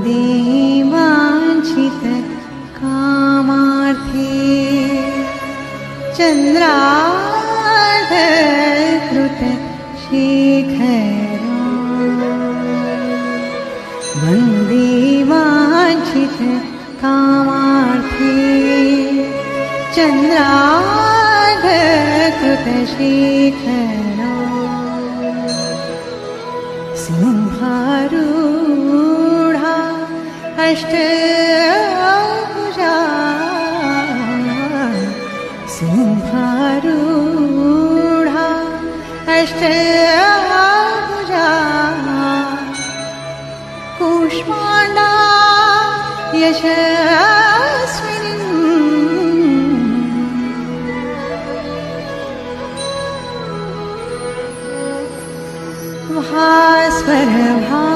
देवाञ्छित कामार्थे चन्द्रार्धकृत शेखरा Vande वाञ्छित कामार्थे चन्द्रार्धकृत शेखरा सिंहारूढा Ashtabhuja सिंहारूढा Ashtabhuja Kushmanda Yashaswini भास्वरभानुमण्डला